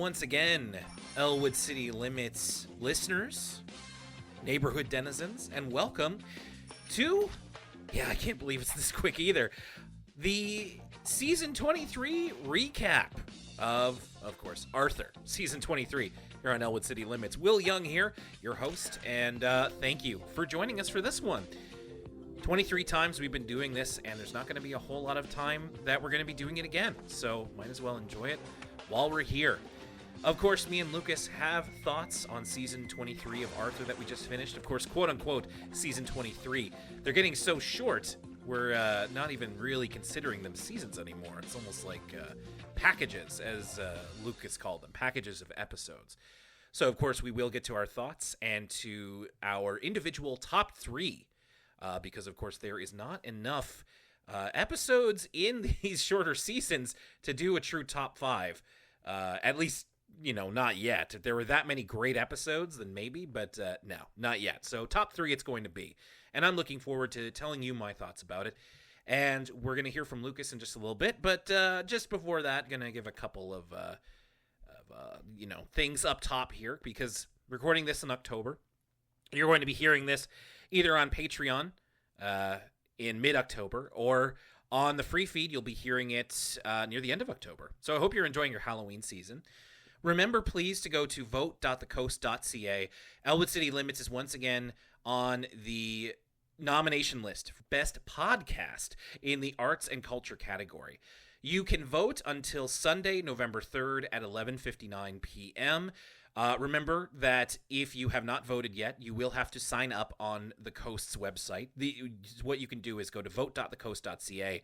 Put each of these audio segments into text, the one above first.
once again, Elwood City Limits listeners, neighborhood denizens, and welcome to, I can't believe it's this quick either, the Season 23 recap of course, Arthur, Season 23, here on Elwood City Limits. Will Young here, your host, and thank you for joining us for this one. 23 times we've been doing this, and there's not going to be a whole lot of time that we're going to be doing it again, so might as well enjoy it while we're here. Of course, me and Lucas have thoughts on Season 23 of Arthur that we just finished. Of course, quote-unquote, Season 23. They're getting so short, we're not even really considering them seasons anymore. It's almost like packages, as Lucas called them, packages of episodes. So, of course, we will get to our thoughts and to our individual top three, because, of course, there is not enough episodes in these shorter seasons to do a true top five. At least, not yet. If there were that many great episodes, then maybe, but no, not yet. So top three it's going to be. And I'm looking forward to telling you my thoughts about it. And we're going to hear from Lucas in just a little bit. But just before that, going to give a couple of things up top here, because recording this in October, you're going to be hearing this either on Patreon in mid-October, or on the free feed, you'll be hearing it near the end of October. So I hope you're enjoying your Halloween season. Remember, please, to go to vote.thecoast.ca. Elwood City Limits is once again on the nomination list for Best Podcast in the Arts and Culture category. You can vote until Sunday, November 3rd at 11:59 p.m., remember that if you have not voted yet, you will have to sign up on the Coast's website. What you can do is go to vote.thecoast.ca.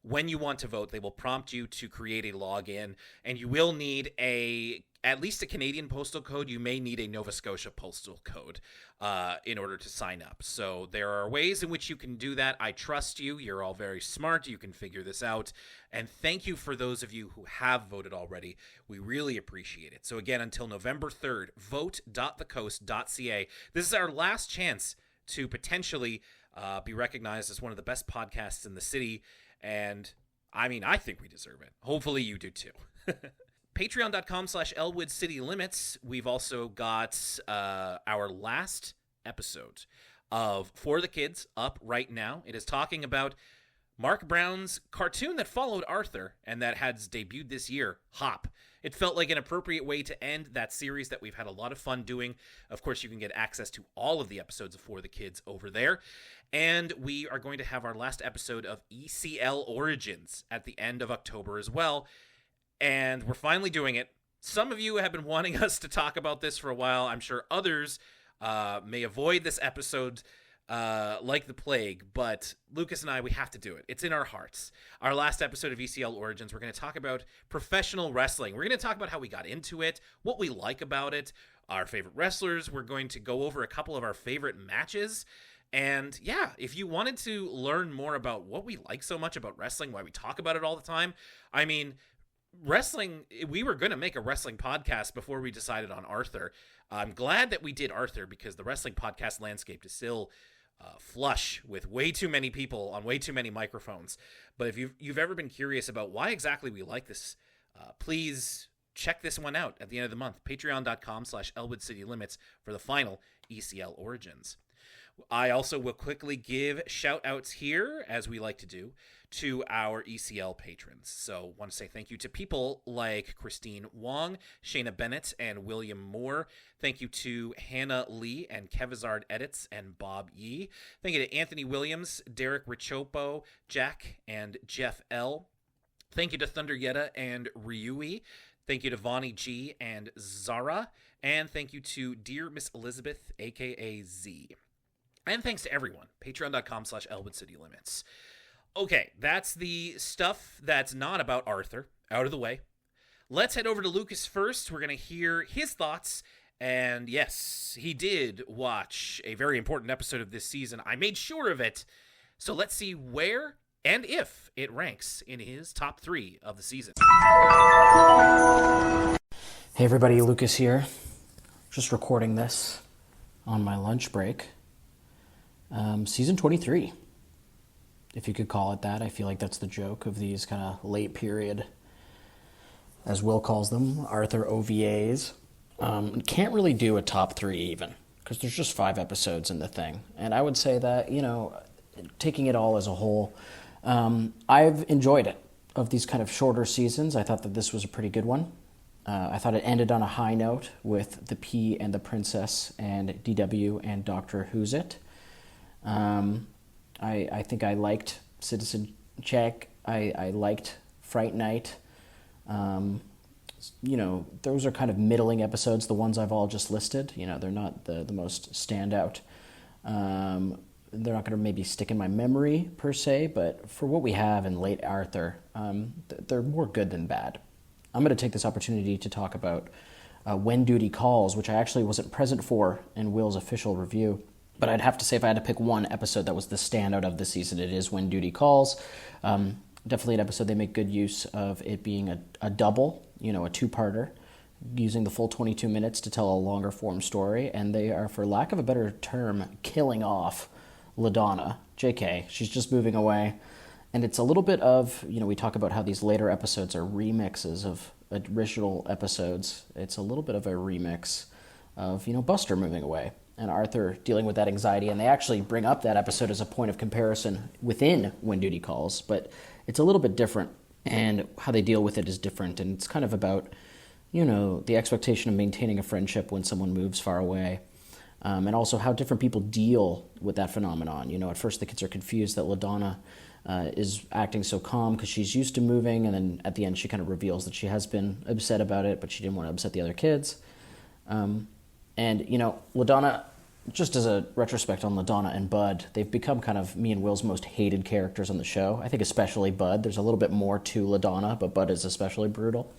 When you want to vote, they will prompt you to create a login, and you will need at least a Canadian postal code. You may need a Nova Scotia postal code in order to sign up. So there are ways in which you can do that. I trust you. You're all very smart. You can figure this out. And thank you for those of you who have voted already. We really appreciate it. So again, until November 3rd, vote.thecoast.ca. This is our last chance to potentially be recognized as one of the best podcasts in the city. And I think we deserve it. Hopefully you do too. Patreon.com/Elwood City Limits. We've also got our last episode of For the Kids up right now. It is talking about Mark Brown's cartoon that followed Arthur and that has debuted this year, Hop. It felt like an appropriate way to end that series that we've had a lot of fun doing. Of course, you can get access to all of the episodes of For the Kids over there. And we are going to have our last episode of ECL Origins at the end of October as well. And we're finally doing it. Some of you have been wanting us to talk about this for a while. I'm sure others may avoid this episode like the plague, but Lucas and I, we have to do it. It's in our hearts. Our last episode of ECL Origins, we're going to talk about professional wrestling. We're going to talk about how we got into it, what we like about it, our favorite wrestlers. We're going to go over a couple of our favorite matches. And yeah, if you wanted to learn more about what we like so much about wrestling, why we talk about it all the time, wrestling, we were going to make a wrestling podcast before we decided on Arthur. I'm glad that we did Arthur, because the wrestling podcast landscape is still flush with way too many people on way too many microphones. But if you've ever been curious about why exactly we like this, please check this one out at the end of the month. Patreon.com/Elwood City Limits for the final ECL Origins. I also will quickly give shout-outs here, as we like to do, to our ECL patrons. So want to say thank you to people like Christine Wong, Shayna Bennett, and William Moore. Thank you to Hannah Lee and Kevizard Edits and Bob Yee. Thank you to Anthony Williams, Derek Richopo, Jack, and Jeff L. Thank you to Thunder Yetta and Ryui. Thank you to Vonnie G and Zara. And thank you to Dear Miss Elizabeth, a.k.a. Z. And thanks to everyone. Patreon.com/Elwood City Limits. Okay, that's the stuff that's not about Arthur out of the way. Let's head over to Lucas first. We're going to hear his thoughts. And yes, he did watch a very important episode of this season. I made sure of it. So let's see where and if it ranks in his top three of the season. Hey everybody, Lucas here. Just recording this on my lunch break. Season 23, if you could call it that. I feel like that's the joke of these kind of late period as Will calls them, Arthur OVAs. Can't really do a top 3 even, because there's just 5 episodes in the thing. And I would say that, taking it all as a whole, I've enjoyed it. Of these kind of shorter seasons, I thought that this was a pretty good one. I thought it ended on a high note with the P and the Princess and DW and Doctor Who's It. I think I liked Citizen Check. I liked Fright Night. Those are kind of middling episodes, the ones I've all just listed. They're not the most standout. They're not going to maybe stick in my memory per se, but for what we have in late Arthur, they're more good than bad. I'm going to take this opportunity to talk about When Duty Calls, which I actually wasn't present for in Will's official review. But I'd have to say if I had to pick one episode that was the standout of the season, it is When Duty Calls. Definitely an episode they make good use of it being a double, a two-parter, using the full 22 minutes to tell a longer form story. And they are, for lack of a better term, killing off LaDonna. JK, she's just moving away. And it's a little bit of, we talk about how these later episodes are remixes of original episodes. It's a little bit of a remix of, Buster moving away and Arthur dealing with that anxiety. And they actually bring up that episode as a point of comparison within When Duty Calls. But it's a little bit different, and how they deal with it is different. And it's kind of about, the expectation of maintaining a friendship when someone moves far away. And also how different people deal with that phenomenon. At first the kids are confused that LaDonna is acting so calm because she's used to moving, and then at the end she kind of reveals that she has been upset about it, but she didn't want to upset the other kids. LaDonna, just as a retrospect on LaDonna and Bud, they've become kind of me and Will's most hated characters on the show. I think especially Bud. There's a little bit more to LaDonna, but Bud is especially brutal.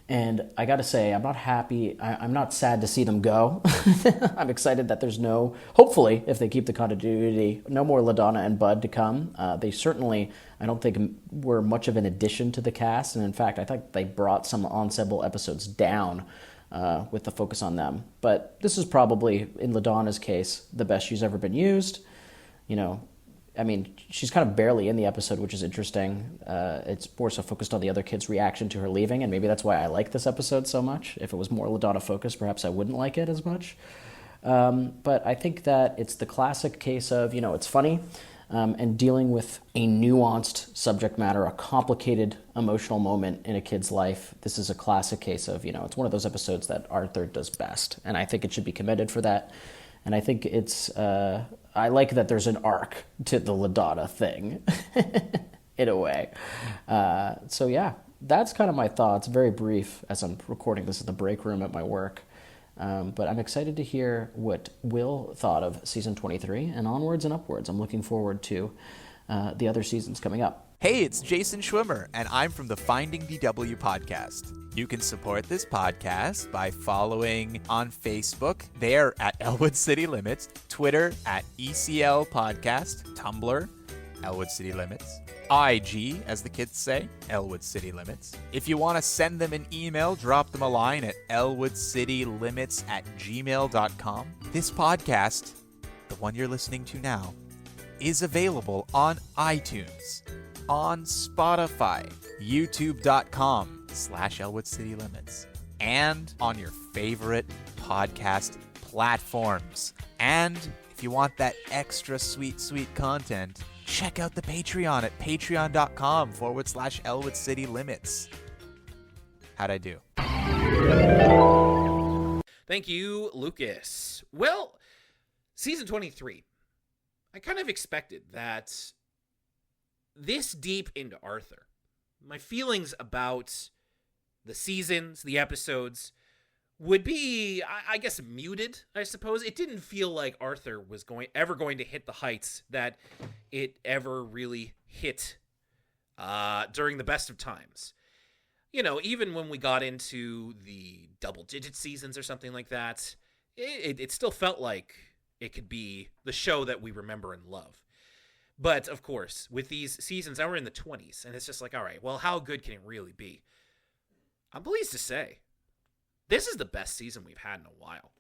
And I got to say, I'm not happy. I'm not sad to see them go. I'm excited that there's hopefully, if they keep the continuity, no more LaDonna and Bud to come. They certainly, I don't think, were much of an addition to the cast. And in fact, I think they brought some ensemble episodes down with the focus on them. But this is probably, in LaDonna's case, the best she's ever been used. She's kind of barely in the episode, which is interesting. It's more so focused on the other kids' reaction to her leaving, and maybe that's why I like this episode so much. If it was more LaDonna-focused, perhaps I wouldn't like it as much. But I think that it's the classic case of, it's funny, and dealing with a nuanced subject matter, a complicated emotional moment in a kid's life. This is a classic case of, it's one of those episodes that Arthur does best, and I think it should be commended for that. And I think it's, I like that there's an arc to the LaDonna thing, in a way. So yeah, that's kind of my thoughts, very brief, as I'm recording this in the break room at my work. But I'm excited to hear what Will thought of season 23, and onwards and upwards. I'm looking forward to the other seasons coming up. Hey, it's Jason Schwimmer, and I'm from the Finding DW podcast. You can support this podcast by following on Facebook, there at Elwood City Limits, Twitter at ECL Podcast, Tumblr, Elwood City Limits, IG, as the kids say, Elwood City Limits. If you want to send them an email, drop them a line at elwoodcitylimits@gmail.com. This podcast, the one you're listening to now, is available on iTunes, on Spotify, youtube.com/Elwood City Limits, and on your favorite podcast platforms. And if you want that extra sweet content, check out the Patreon at patreon.com/Elwood City Limits. How'd I do? Thank you, Lucas. Well, season 23, I kind of expected that this deep into Arthur, my feelings about the seasons, the episodes, would be, I guess, muted, I suppose. It didn't feel like Arthur was ever going to hit the heights that it ever really hit during the best of times. Even when we got into the double-digit seasons or something like that, it still felt like it could be the show that we remember and love. But, of course, with these seasons, now we're in the 20s, and it's just like, all right, well, how good can it really be? I'm pleased to say, this is the best season we've had in a while.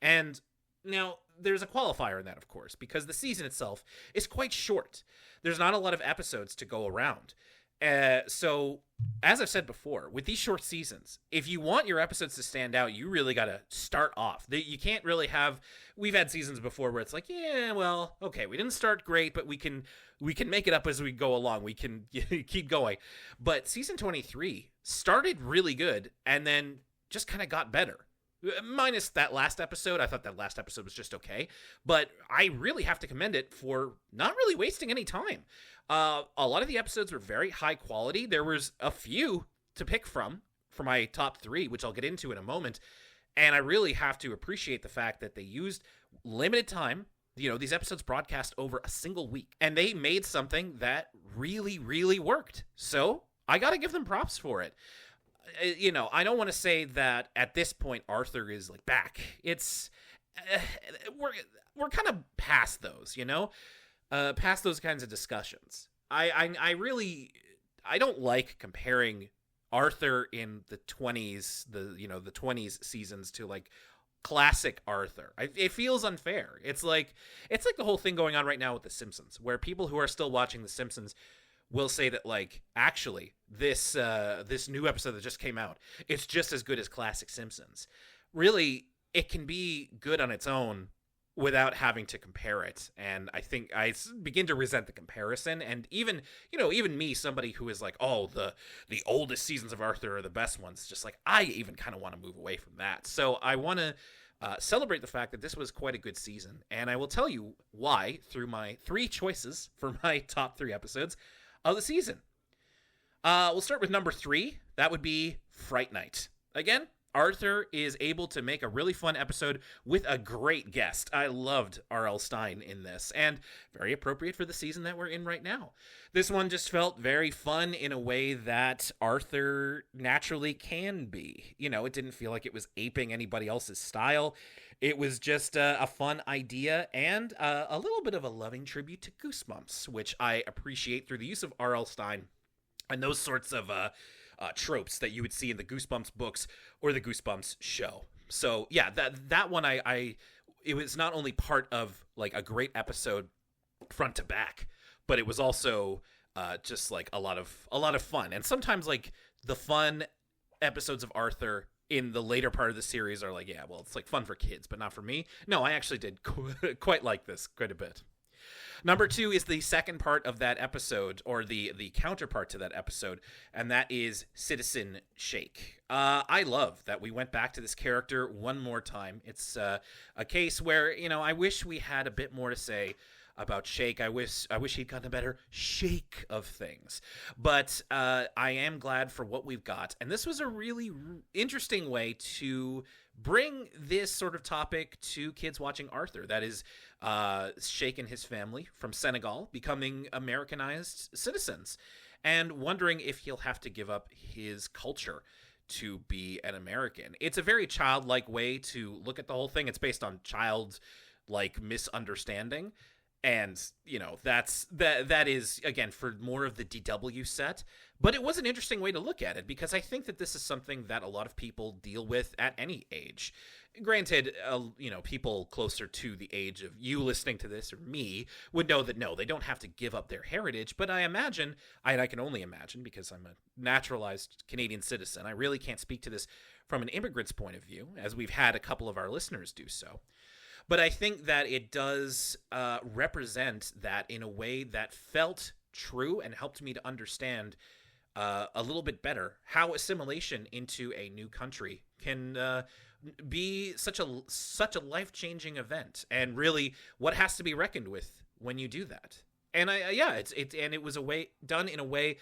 And now, there's a qualifier in that, of course, because the season itself is quite short. There's not a lot of episodes to go around. So, as I've said before, with these short seasons, if you want your episodes to stand out, you really got to start off. You can't really have. We've had seasons before where it's like, yeah, well, okay, we didn't start great, but we can make it up as we go along. We can keep going. But season 23 started really good and then just kind of got better. Minus that last episode. I thought that last episode was just okay. But I really have to commend it for not really wasting any time. A lot of the episodes were very high quality. There was a few to pick from for my top 3, which I'll get into in a moment. And I really have to appreciate the fact that they used limited time. You know, these episodes broadcast over a single week. And they made something that really, really worked. So I got to give them props for it. You know, I don't want to say that at this point Arthur is like back. It's we're kind of past those, you know, past those kinds of discussions. I really don't like comparing Arthur in the 20s, the 20s seasons to like classic Arthur. It feels unfair. It's like the whole thing going on right now with The Simpsons, where people who are still watching The Simpsons will say that, like, actually, this new episode that just came out, it's just as good as classic Simpsons. Really, it can be good on its own without having to compare it. And I think I begin to resent the comparison. And even me, somebody who is like, oh, the oldest seasons of Arthur are the best ones, just like, I even kind of want to move away from that. So I want to celebrate the fact that this was quite a good season. And I will tell you why through my 3 choices for my top 3 episodes of the season. We'll start with number 3. That would be Fright Night. Again, Arthur is able to make a really fun episode with a great guest. I loved R.L. Stine in this, and very appropriate for the season that we're in right now. This one just felt very fun in a way that Arthur naturally can be. You know, it didn't feel like it was aping anybody else's style. It was just a fun idea and a little bit of a loving tribute to Goosebumps, which I appreciate through the use of R.L. Stine and those sorts of tropes that you would see in the Goosebumps books or the Goosebumps show. So yeah, that one it was not only part of like a great episode front to back, but it was also just like a lot of fun. And sometimes like the fun episodes of Arthur in the later part of the series are like, yeah, well, it's like fun for kids, but not for me. No, I actually did quite like this quite a bit. Number 2 is the second part of that episode, or the counterpart to that episode, and that is Citizen Shake. I love that we went back to this character one more time. It's a case where, you know, I wish we had a bit more to say about Shake. I wish he'd gotten a better shake of things. But I am glad for what we've got. And this was a really interesting way to bring this sort of topic to kids watching Arthur. That is Shake and his family from Senegal becoming Americanized citizens and wondering if he'll have to give up his culture to be an American. It's a very childlike way to look at the whole thing. It's based on child-like misunderstanding. And, you know, that is, again, for more of the DW set. But it was an interesting way to look at it, because I think that this is something that a lot of people deal with at any age. Granted, you know, people closer to the age of you listening to this or me would know that, no, they don't have to give up their heritage. But I imagine, and I can only imagine because I'm a naturalized Canadian citizen, I really can't speak to this from an immigrant's point of view, as we've had a couple of our listeners do so. But I think that it does represent that in a way that felt true and helped me to understand a little bit better how assimilation into a new country can be such a life-changing event, and really what has to be reckoned with when you do that. And it was done in a way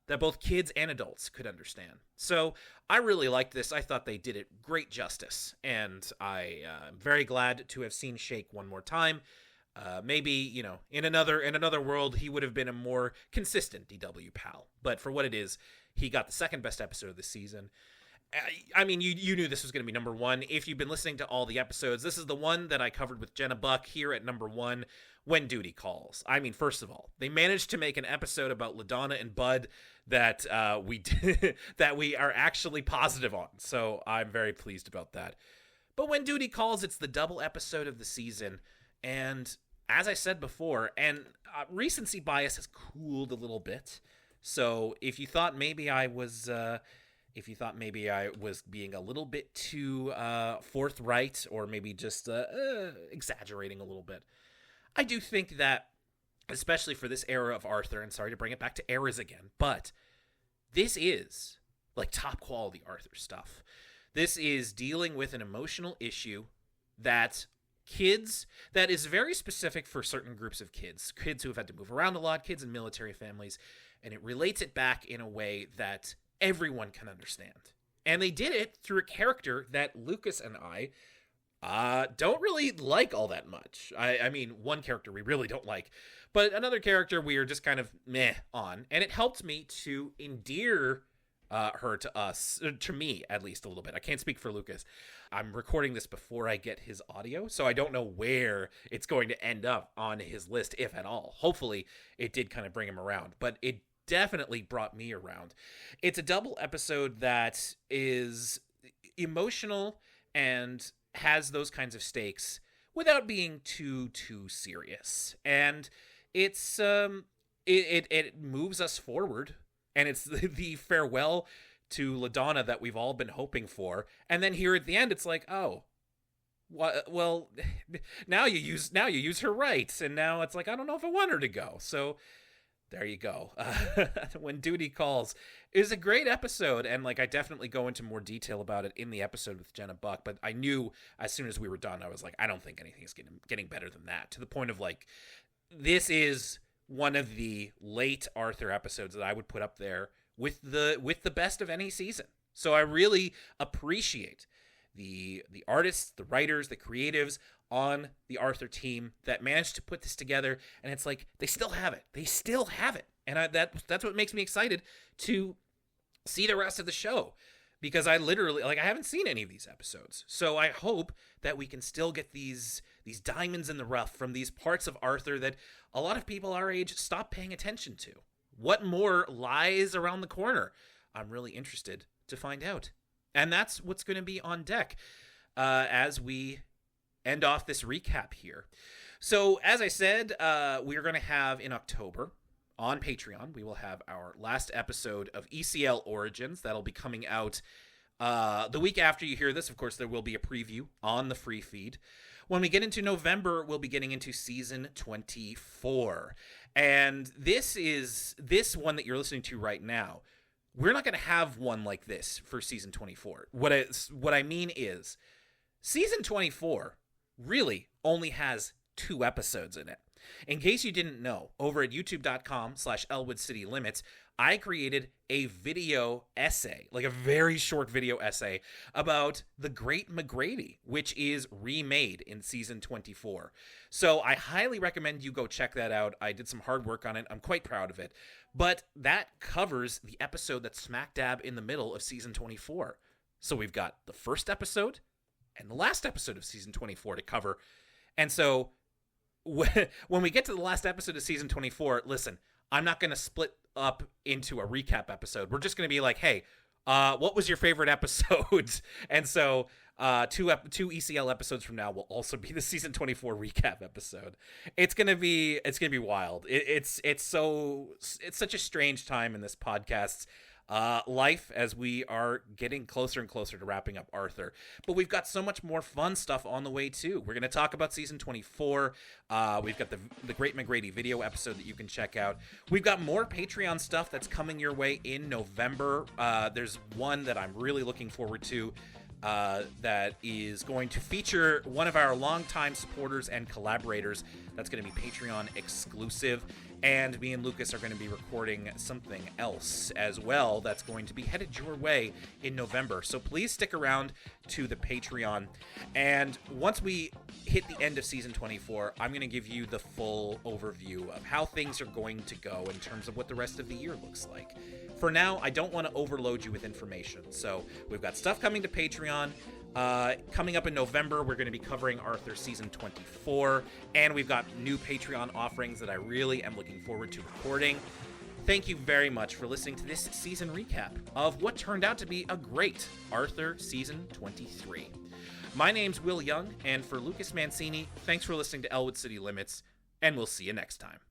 that both kids and adults could understand. So I really liked this. I thought they did it great justice, and I am very glad to have seen Shake one more time. Maybe, you know, in another world, he would have been a more consistent DW pal. But for what it is, he got the second best episode of the season. I mean, you knew this was going to be number 1. If you've been listening to all the episodes, this is the one that I covered with Jenna Buck here at number 1, When Duty Calls. I mean, first of all, they managed to make an episode about LaDonna and Bud that that we are actually positive on. So I'm very pleased about that. But When Duty Calls, it's the double episode of the season. And as I said before, and recency bias has cooled a little bit, So if you thought maybe I was being a little bit too forthright, or maybe just exaggerating a little bit, I do think that, especially for this era of Arthur, and sorry to bring it back to eras again, but this is like top quality Arthur stuff. This is dealing with an emotional issue that is very specific for certain groups of kids who have had to move around a lot, kids in military families, and it relates it back in a way that everyone can understand. And they did it through a character that Lucas and I don't really like all that much. I mean, one character we really don't like, but another character we are just kind of meh on. And it helped me to endear her to us, to me at least, a little bit. I can't speak for Lucas. I'm recording this before I get his audio, so I don't know where it's going to end up on his list, if at all. Hopefully, it did kind of bring him around, but it definitely brought me around. It's a double episode that is emotional and has those kinds of stakes without being too serious. And it's it moves us forward, and it's the farewell to LaDonna that we've all been hoping for. And then here at the end, it's like, oh, well, now you use her rights, and now it's like, I don't know if I want her to go. So there you go. When Duty Calls is a great episode, and like I definitely go into more detail about it in the episode with Jenna Buck, but I knew as soon as we were done, I was like, I don't think anything's getting better than that, to the point of like, this is one of the late Arthur episodes that I would put up there with the best of any season. So I really appreciate the artists, the writers, the creatives on the Arthur team that managed to put this together, and it's like they still have it, and that's what makes me excited to see the rest of the show, because I literally, like, I haven't seen any of these episodes, so I hope that we can still get these diamonds in the rough from these parts of Arthur that a lot of people our age stop paying attention to. What more lies around the corner? I'm really interested to find out, and that's what's going to be on deck as we end off this recap here. So, as I said, we are going to have in October on Patreon, we will have our last episode of ECL Origins. That'll be coming out the week after you hear this. Of course, there will be a preview on the free feed. When we get into November, we'll be getting into season 24. And this one that you're listening to right now, we're not going to have one like this for season 24. What I mean is, season 24 really only has 2 episodes in it. In case you didn't know, over at youtube.com/Elwood City Limits, I created a video essay, like a very short video essay about The Great McGrady, which is remade in season 24. So I highly recommend you go check that out. I did some hard work on it. I'm quite proud of it. But that covers the episode that's smack dab in the middle of season 24. So we've got the first episode and the last episode of season 24 to cover. And so when we get to the last episode of season 24, listen, I'm not going to split up into a recap episode. We're just going to be like, hey, what was your favorite episode? And so 2 ECL episodes from now will also be the season 24 recap episode. It's going to be wild. It's such a strange time in this podcast's life as we are getting closer and closer to wrapping up Arthur. But we've got so much more fun stuff on the way too. We're going to talk about season 24. We've got the Great McGrady video episode that you can check out. We've got more Patreon stuff that's coming your way in November. There's one that I'm really looking forward to that is going to feature one of our longtime supporters and collaborators. That's going to be Patreon exclusive. And me and Lucas are going to be recording something else as well that's going to be headed your way in November. So please stick around to the Patreon. And once we hit the end of season 24, I'm going to give you the full overview of how things are going to go in terms of what the rest of the year looks like. For now, I don't want to overload you with information. So we've got stuff coming to Patreon. Coming up in November, we're going to be covering Arthur season 24, and we've got new Patreon offerings that I really am looking forward to recording. Thank you very much for listening to this season recap of what turned out to be a great Arthur season 23. My name's Will Young, and for Lucas Mancini, thanks for listening to Elwood City Limits, and we'll see you next time.